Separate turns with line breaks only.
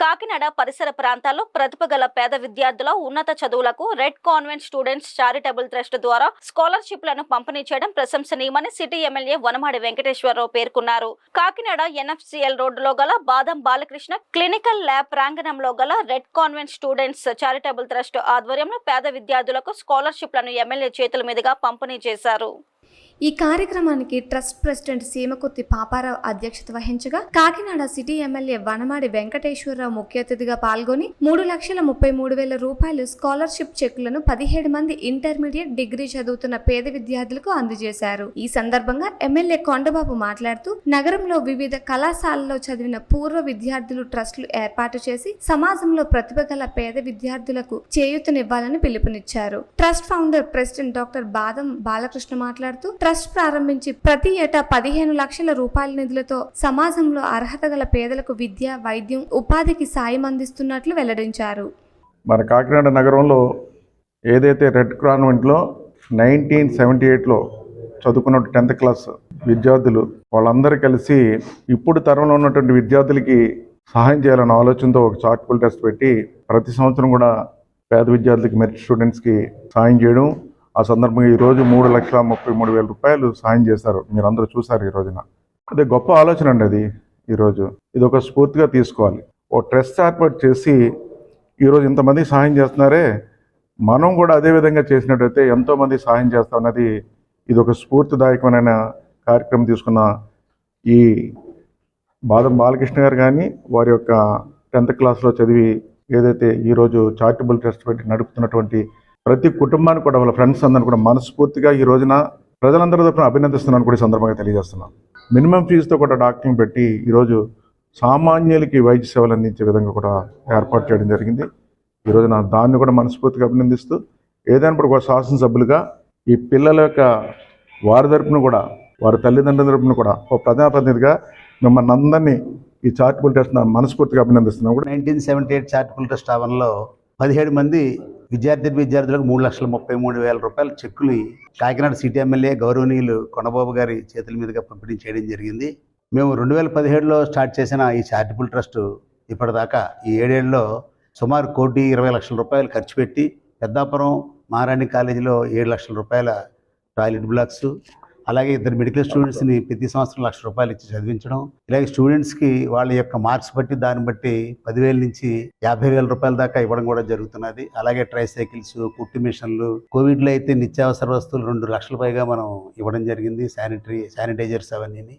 కాకినాడ పరిసర ప్రాంతాల్లో ప్రతిభ గల పేద విద్యార్థుల ఉన్నత చదువులకు red convent students charitable trust ద్వారా స్కాలర్షిప్లను పంపిణీ చేయడం ప్రశంసనీయమని సిటీ ఎమ్మెల్యే వనమాడి వెంకటేశ్వరరావు పేర్కొన్నారు. కాకినాడ ఎన్ఎఫ్సిఎల్ రోడ్డులో గల బాదం బాలకృష్ణ క్లినికల్ ల్యాబ్ ప్రాంగణంలో గల red convent students charitable trust ఆధ్వర్యంలో పేద విద్యార్థులకు స్కాలర్షిప్లను ఎమ్మెల్యే చేతుల మీదుగా పంపిణీ చేశారు.
ఈ కార్యక్రమానికి ట్రస్ట్ ప్రెసిడెంట్ సీమకుర్తి పాపారావు అధ్యక్షత వహించగా కాకినాడ సిటీ ఎమ్మెల్యే వనమాడి వెంకటేశ్వరరావు ముఖ్య అతిథిగా పాల్గొని 3,33,000 రూపాయలు స్కాలర్షిప్ చెక్కులను 17 మంది ఇంటర్మీడియట్ డిగ్రీ చదువుతున్న పేద విద్యార్థులకు అందజేశారు. ఈ సందర్భంగా ఎమ్మెల్యే కొండబాబు మాట్లాడుతూ నగరంలో వివిధ కళాశాలల్లో చదివిన పూర్వ విద్యార్థులు ట్రస్టులు ఏర్పాటు చేసి సమాజంలో ప్రతిభ గల పేద విద్యార్థులకు చేయూతనివ్వాలని పిలుపునిచ్చారు. ట్రస్ట్ ఫౌండర్ ప్రెసిడెంట్ డాక్టర్ బాదం బాలకృష్ణ మాట్లాడుతూ ట్రస్ట్ ప్రారంభించి ప్రతి ఏటా 15 లక్షల రూపాయల నిధులతో సమాజంలో అర్హత గల పేదలకు విద్య, వైద్యం, ఉపాధికి సాయం అందిస్తున్నట్లు వెల్లడించారు.
మన కాకినాడ నగరంలో ఏదైతే రెడ్ కాన్వెంట్లో 1978లో చదువుకున్న 10th క్లాస్ విద్యార్థులు వాళ్ళందరూ కలిసి ఇప్పుడు తరంలో ఉన్నటువంటి విద్యార్థులకి సహాయం చేయాలన్న ఆలోచనతో ఒక చారిటబుల్ ట్రస్ట్ పెట్టి ప్రతి సంవత్సరం కూడా పేద విద్యార్థులకి మెరిట్ స్టూడెంట్స్కి సాయం చేయడం. ఆ సందర్భంగా ఈరోజు 3,33,000 రూపాయలు సాయం చేశారు. మీరు అందరూ చూసారు ఈ రోజున. అదే గొప్ప ఆలోచన అండి అది. ఈరోజు ఇది ఒక స్ఫూర్తిగా తీసుకోవాలి. ఓ ట్రస్ట్ ఏర్పాటు చేసి ఈరోజు ఇంతమంది సహాయం చేస్తున్నారే, మనం కూడా అదే విధంగా చేసినట్టయితే ఎంతోమంది సహాయం చేస్తామన్నది ఇది ఒక స్ఫూర్తిదాయకమైన కార్యక్రమం తీసుకున్న ఈ బాదం బాలకృష్ణ గారు కానీ వారి యొక్క 10th క్లాస్లో చదివి ఏదైతే ఈరోజు చారిటబుల్ ట్రస్ట్ పెట్టి నడుపుతున్నటువంటి ప్రతి కుటుంబానికి కూడా వాళ్ళ ఫ్రెండ్స్ అందరిని కూడా మనస్ఫూర్తిగా ఈ రోజున ప్రజలందరి తరఫున అభినందిస్తున్నాను కూడా ఈ సందర్భంగా తెలియజేస్తున్నాను. మినిమం ఫీజుతో కూడా డాక్టర్ని పెట్టి ఈరోజు సామాన్యులకి వైద్య సేవలు అందించే విధంగా కూడా ఏర్పాటు చేయడం జరిగింది. ఈ రోజున దాన్ని కూడా మనస్ఫూర్తిగా అభినందిస్తూ ఏదైనా కూడా శాసనసభ్యులుగా ఈ పిల్లల యొక్క వారి తరపున కూడా వారి తల్లిదండ్రుల తరపున కూడా ఒక ప్రజాప్రతినిధిగా మిమ్మల్ని అందరినీ ఈ చారిటబుల్ ట్రస్ట్ మనస్ఫూర్తిగా అభినందిస్తున్నాం. కూడా
1978 చారిటబుల్ ట్రస్ట్ ఆవరణలో 17 మంది విద్యార్థులకు 3,33,000 రూపాయల చెక్కులు కాకినాడ సిటీ ఎమ్మెల్యే గౌరవనీయులు కొండబాబు గారి చేతుల మీదుగా పంపిణీ చేయడం జరిగింది. మేము 2017లో స్టార్ట్ చేసిన ఈ చారిటబుల్ ట్రస్ట్ ఇప్పటిదాకా ఈ 7 ఏళ్ళలో సుమారు 1,20,00,000 రూపాయలు ఖర్చు పెట్టి పెద్దాపురం మహారాణి కాలేజీలో 7 లక్షల రూపాయల టాయిలెట్ బ్లాక్స్, అలాగే 2 మెడికల్ స్టూడెంట్స్ని ప్రతి సంవత్సరం 1,00,000 రూపాయలు ఇచ్చి చదివించడం, ఇలాగే స్టూడెంట్స్కి వాళ్ళ యొక్క మార్క్స్ బట్టి దాన్ని బట్టి 10,000 నుంచి 50,000 రూపాయల దాకా ఇవ్వడం కూడా జరుగుతున్నది. అలాగే ట్రైసైకిల్స్, కుట్టు మిషన్లు, కోవిడ్లో అయితే నిత్యావసర వస్తువులు 2 లక్షల పైగా మనం ఇవ్వడం జరిగింది. శానిటైజర్స్ అవన్నీ.